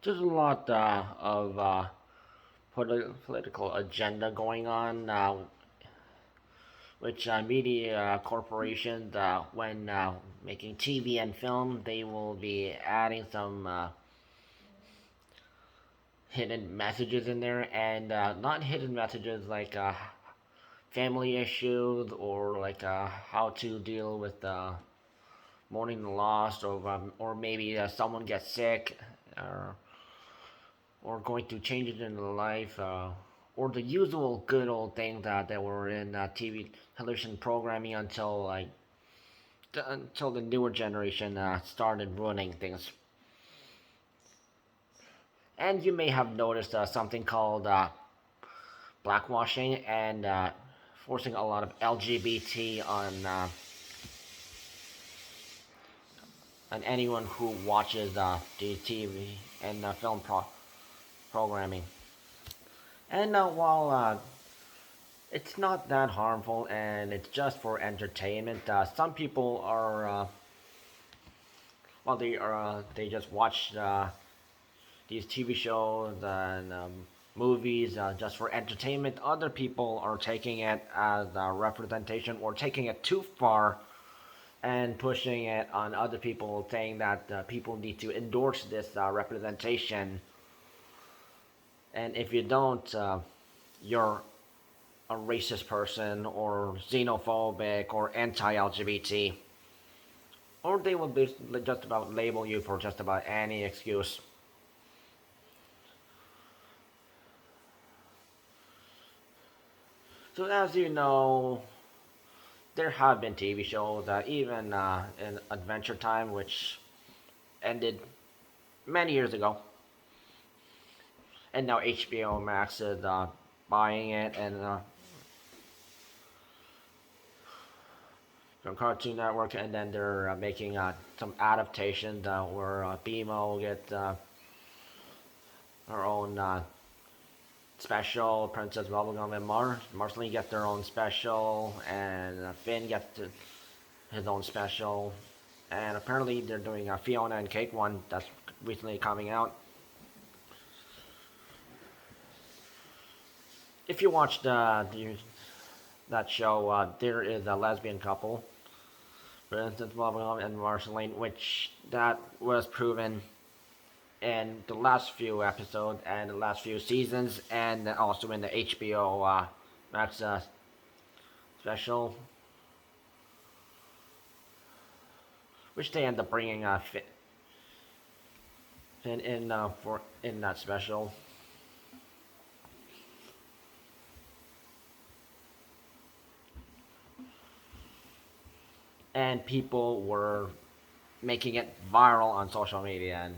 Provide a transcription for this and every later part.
There's a lot of political agenda going on, which media corporations, when making TV and film, they will be adding some hidden messages in there, and not hidden messages like family issues or like how to deal with mourning the lost, or maybe someone gets sick, or going through changes in their life, or the usual good old things that were in TV television programming until until the newer generation started ruining things. And you may have noticed something called blackwashing and forcing a lot of LGBT on anyone who watches the TV and film programming. And while it's not that harmful and it's just for entertainment, some people are they just watch these TV shows and movies just for entertainment. Other people are taking it as a representation or taking it too far and pushing it on other people, saying that people need to endorse this representation. And if you don't, you're a racist person or xenophobic or anti-LGBT. Or they will be just about label you for just about any excuse. So as you know, there have been TV shows, even in Adventure Time, which ended many years ago, and now HBO Max is buying it, and from Cartoon Network, and then they're making some adaptations where Bimo will get her own special. Princess Bubblegum and Marceline get their own special, and Finn gets his own special. And apparently they're doing a Fiona and Cake one that's recently coming out. If you watched that show, there is a lesbian couple, Princess Bubblegum and Marceline, which that was proven in the last few episodes and the last few seasons, and also in the HBO Max special, which they end up bringing Finn in for in that special. And people were making it viral on social media,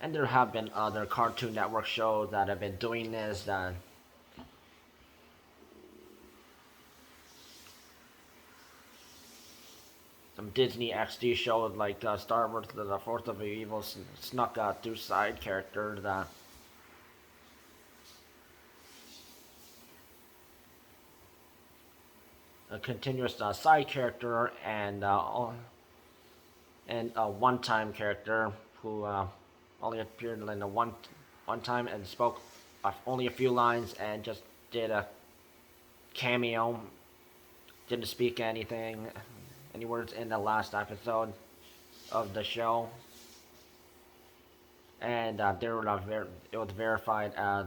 and there have been other Cartoon Network shows that have been doing this. Some Disney XD shows like Star Wars: The Force of Evil snuck through side characters. A continuous side character and a one-time character who only appeared in the one time and spoke only a few lines and just did a cameo. Didn't speak any words in the last episode of the show, and it was verified as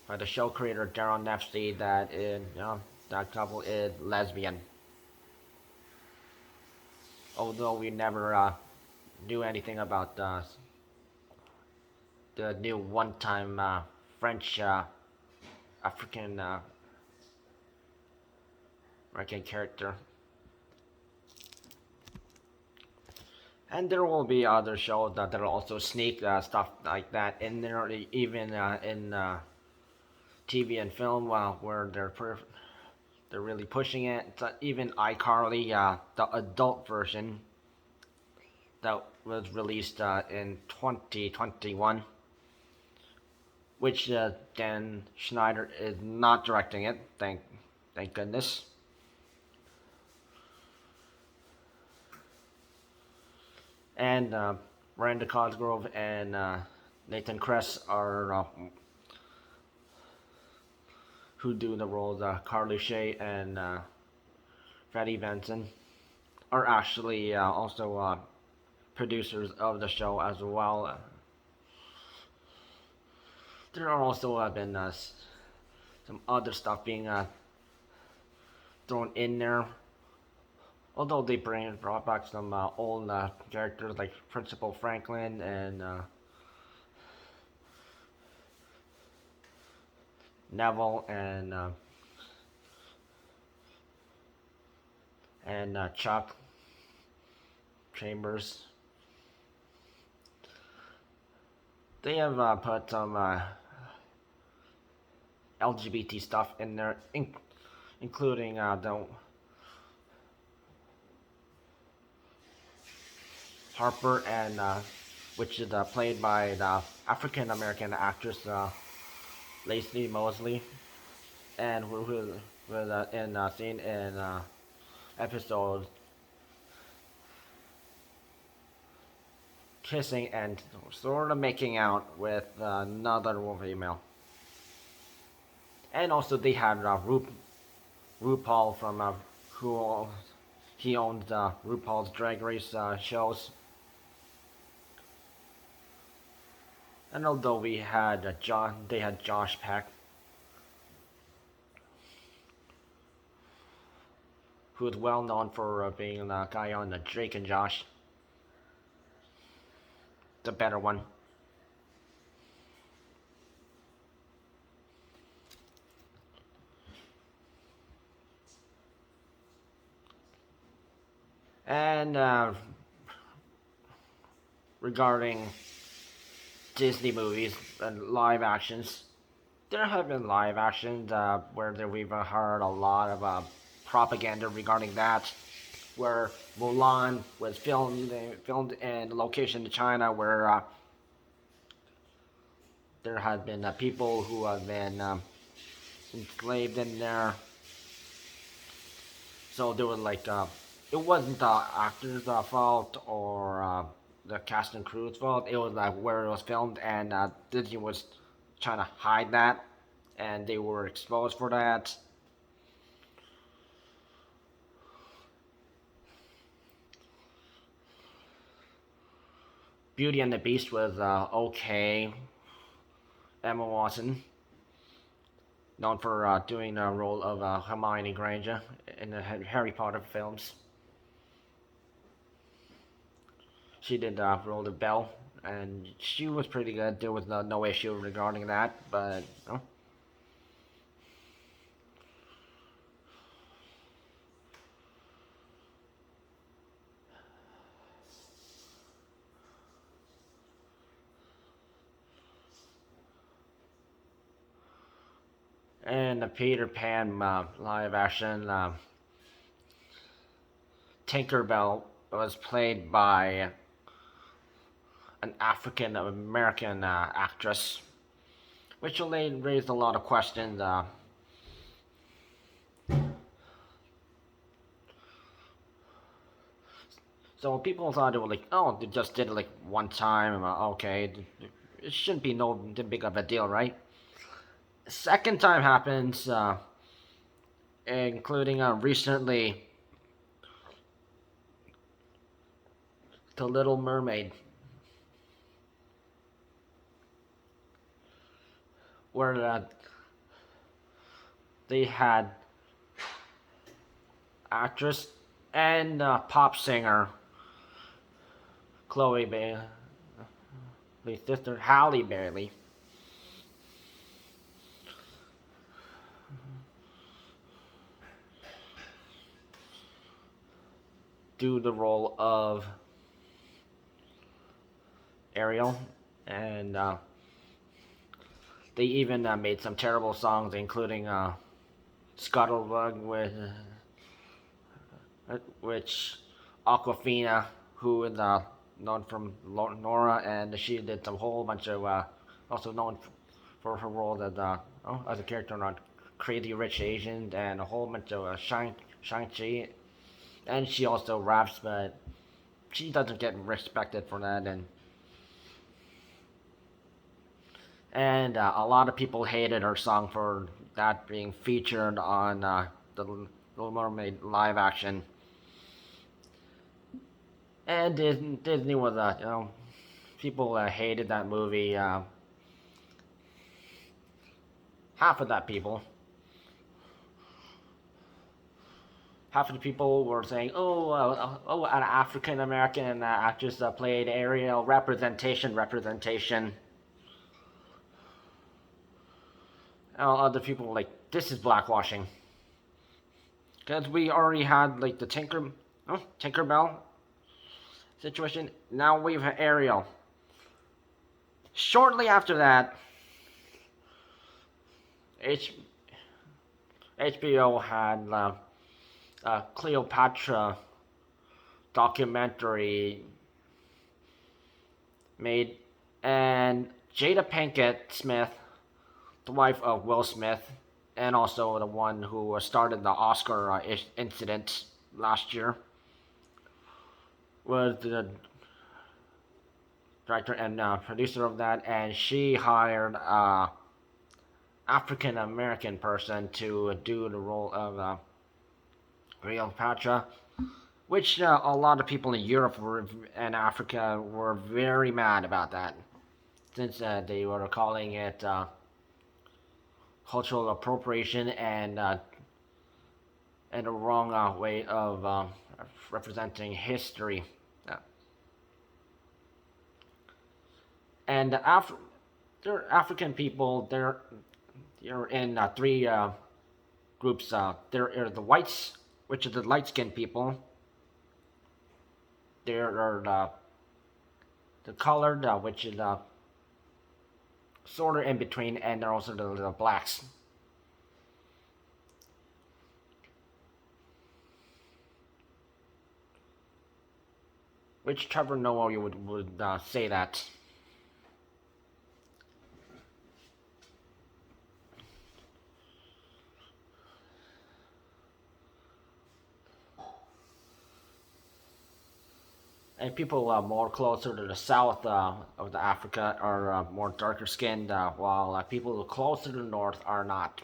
by the show creator Darren Nefsey that couple is lesbian. Although we never knew anything about the new one-time French African American character. And there will be other shows that will also sneak stuff like that in there, even in TV and film, where they're really pushing it. Even iCarly, the adult version that was released in 2021, which Dan Schneider is not directing it. Thank goodness. and Miranda Cosgrove and Nathan Kress are who do the roles. Carly Shay and Freddie Benson are actually also producers of the show as well. There are also been some other stuff being thrown in there. Although they brought back some old characters like Principal Franklin and Neville and Chuck Chambers. They have put some LGBT stuff in there, including the Harper and which is played by the African American actress Lacey Mosley, and who was seen in episode kissing and sort of making out with another female. And also they had RuPaul from who he owns RuPaul's Drag Race shows. And although we had they had Josh Peck, who is well known for being the guy on the Drake and Josh, the better one. And regarding Disney movies and live actions, there have been live actions where we've heard a lot of propaganda regarding that, where Mulan was filmed in a location in China where there had been people who have been enslaved in there. So there was like it wasn't the actors' fault or the cast and crew's fault. It was like where it was filmed, and Disney was trying to hide that, and they were exposed for that. Beauty and the Beast was okay. Emma Watson, known for doing the role of Hermione Granger in the Harry Potter films. She did role of Belle, and she was pretty good. There was no issue regarding that, but and the Peter Pan live action Tinkerbell was played by an African American actress, which raised a lot of questions. So people thought it was like, oh, they just did it like one time. Okay, it shouldn't be no big of a deal, right? Second time happens, including recently The Little Mermaid, where they had actress and pop singer Chloe Bailey's sister Halle Bailey do the role of Ariel, and they even made some terrible songs, including Scuttlebug with which Aquafina, who is known from Nora, and she did a whole bunch of also known for her role as a character on Crazy Rich Asians and a whole bunch of Shang-Chi, and she also raps, but she doesn't get respected for that, and a lot of people hated her song for that being featured on the Little Mermaid live action. And Disney was, people hated that movie. Half of that people, half of the people were saying, "Oh, an African American actress played Ariel. Representation, representation." Other people were like, "This is blackwashing," because we already had like the Tinkerbell situation. Now we have Ariel. Shortly after that, H- HBO had Cleopatra documentary made, and Jada Pinkett Smith, the wife of Will Smith, and also the one who started the Oscar incident last year, was the director and producer of that, and she hired a African American person to do the role of Cleopatra, which a lot of people in Europe and Africa were very mad about that, since they were calling it cultural appropriation and a wrong way of representing history. And they're African people. They're in three groups. There are the whites, which are the light-skinned people. There are the colored, which is sort of in between, and there are also the blacks. Which Trevor Noah you would say that? And people more closer to the south of the Africa are more darker skinned, while people closer to the north are not.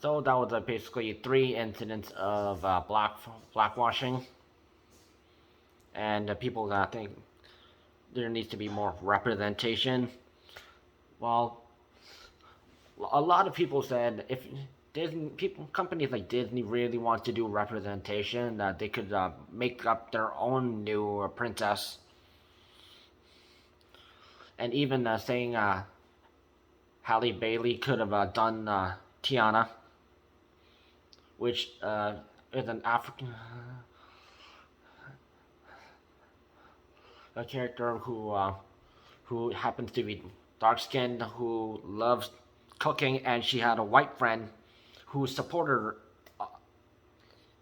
So that was basically three incidents of blackwashing, and people think there needs to be more representation. Well, a lot of people said if companies like Disney really want to do representation, that they could make up their own new princess, and even saying Halle Bailey could have done Tiana, which is an African a character who happens to be dark skinned, who loves cooking, and she had a white friend who supported her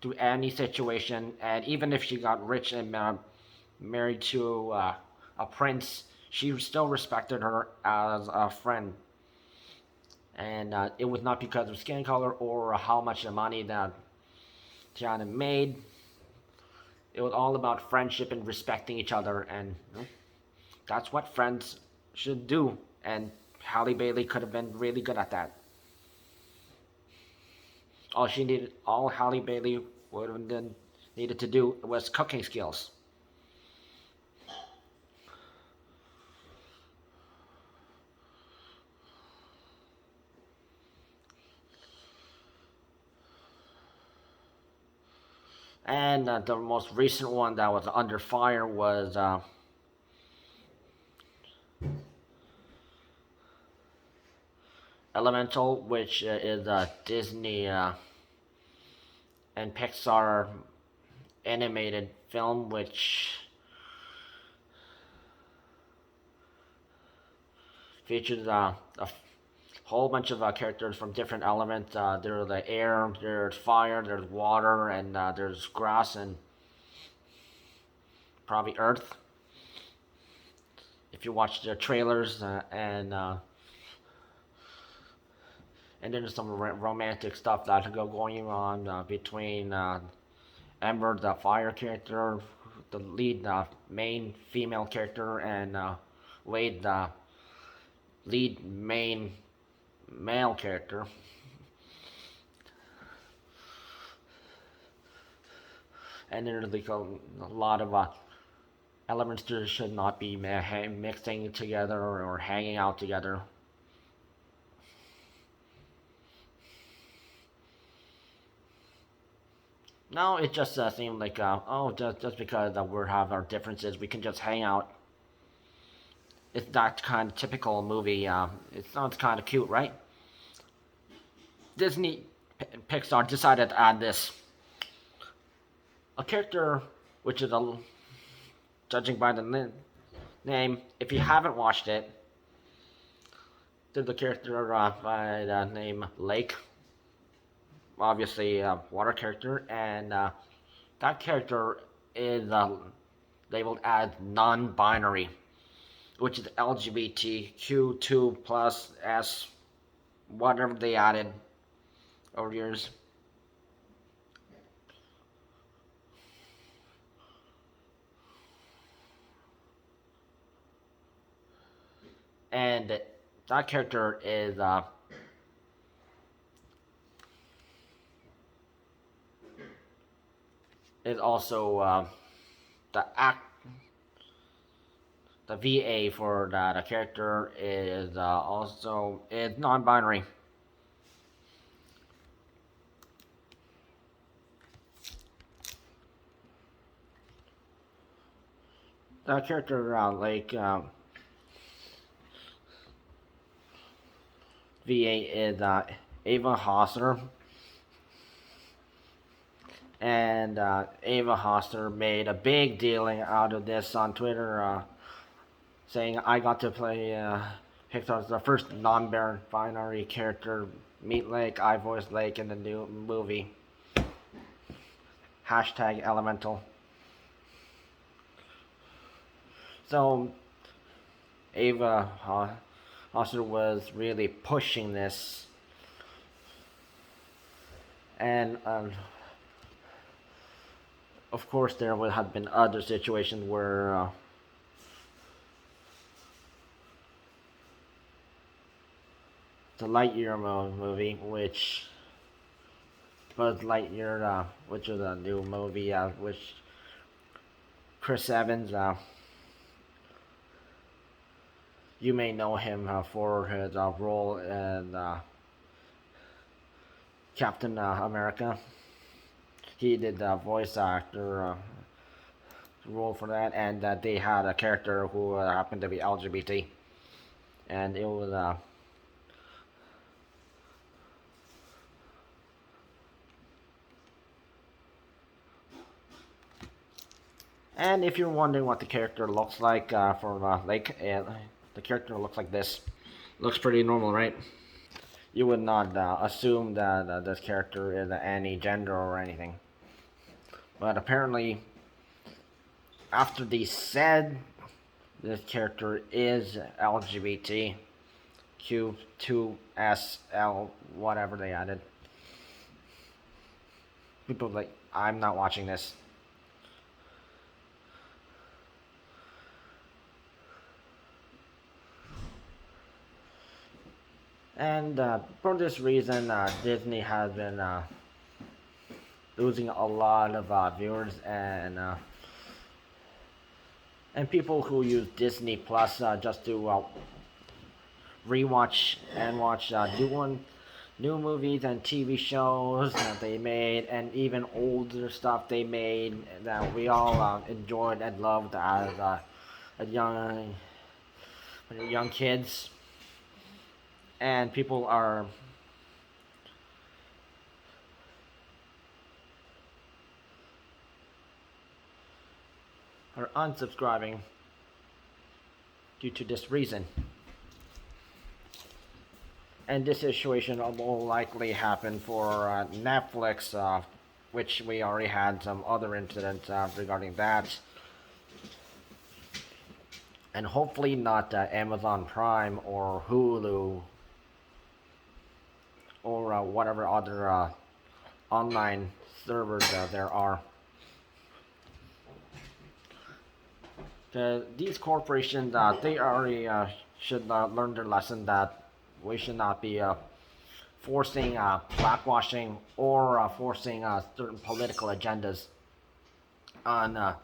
through any situation, and even if she got rich and married to a prince, she still respected her as a friend. And it was not because of skin color or how much money that Tiana made. It was all about friendship and respecting each other, and that's what friends should do. And Halle Bailey could have been really good at that. All Halle Bailey would have been needed to do was cooking skills. And the most recent one that was under fire was Elemental, which is a Disney and Pixar animated film, which features a whole bunch of characters from different elements. There's the air, there's fire, there's water, and there's grass, and probably earth. If you watch the trailers and then there's some romantic stuff that go going on between Ember, the fire character, the lead main female character, and Wade, the lead main male character. And there's like a lot of elements that should not be mixing together or hanging out together. No, it just seemed like, oh, just because we have our differences, we can just hang out. It's that kind of typical movie. It sounds kind of cute, right? Disney Pixar decided to add this. A character, which is, judging by the name, if you haven't watched it, there's a character by the name Lake. Obviously, a water character, and that character is labeled as non-binary, which is LGBTQ2 plus S, whatever they added over years. And that character is also the VA for the character is also is non-binary. The character VA is Ava Hosser, and Ava Hosser made a big deal out of this on Twitter, saying I got to play Pixar's the first non-binary character, meet Lake, I voiced Lake in the new movie. Hashtag Elemental. So Ava Hosser was really pushing this, and of course there would have been other situations where the Lightyear movie, which Buzz Lightyear, which is a new movie, which Chris Evans, you may know him for his role in Captain America. He did the voice actor role for that, and they had a character who happened to be LGBT, and it was and if you're wondering what the character looks like for Lake, the character looks like this. Looks pretty normal, right? You would not assume that this character is any gender or anything. But apparently, after they said this character is LGBT, Q2SL, whatever they added, people like, I'm not watching this. And for this reason, Disney has been losing a lot of viewers and people who use Disney Plus just to rewatch and watch new movies and TV shows that they made, and even older stuff they made that we all enjoyed and loved as young kids. And people are unsubscribing due to this reason. And this situation will likely happen for Netflix, which we already had some other incidents regarding that. And hopefully not Amazon Prime or Hulu or whatever other online servers there are. These corporations, they already should learn their lesson that we should not be forcing blackwashing or forcing certain political agendas on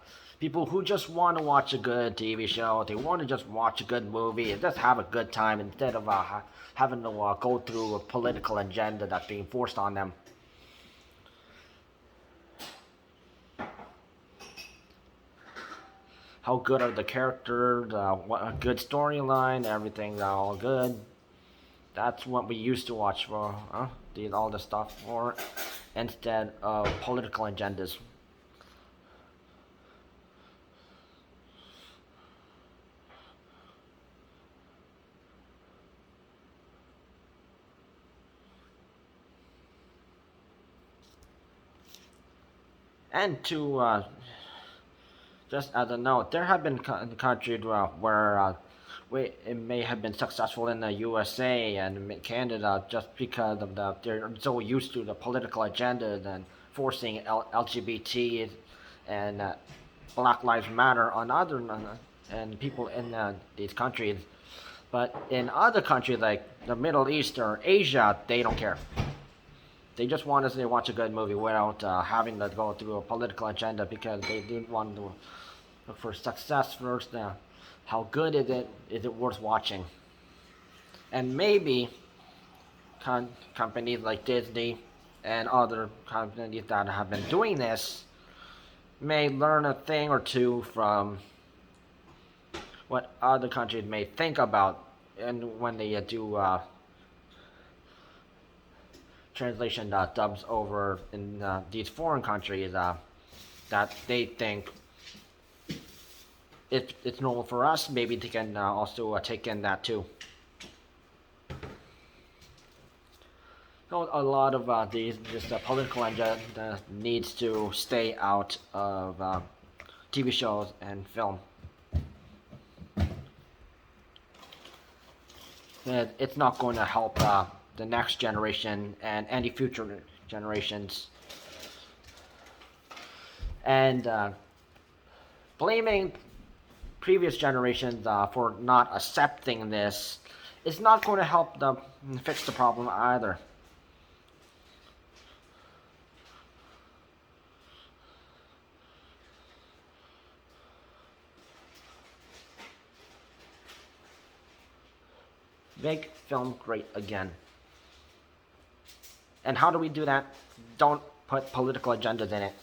people who just want to watch a good TV show. They want to just watch a good movie and just have a good time instead of having to go through a political agenda that's being forced on them. How good are the characters? What a good storyline? Everything's all good. That's what we used to watch for. All the stuff for, instead of political agendas. And to just as a note, there have been countries where it may have been successful in the USA and Canada just because of they're so used to the political agenda and forcing LGBT and Black Lives Matter on other and people in these countries. But in other countries like the Middle East or Asia, they don't care. They just want us to watch a good movie without having to go through a political agenda because they didn't want to look for success first. How good is it? Is it worth watching? And maybe companies like Disney and other companies that have been doing this may learn a thing or two from what other countries may think about, and when they do translation dubs over in these foreign countries that they think it's normal for us, maybe they can also take in that too. So a lot of this political agenda needs to stay out of TV shows and film. It's not going to help the next generation and any future generations. And blaming previous generations for not accepting this is not going to help them fix the problem either. Make film great again. And how do we do that? Don't put political agendas in it.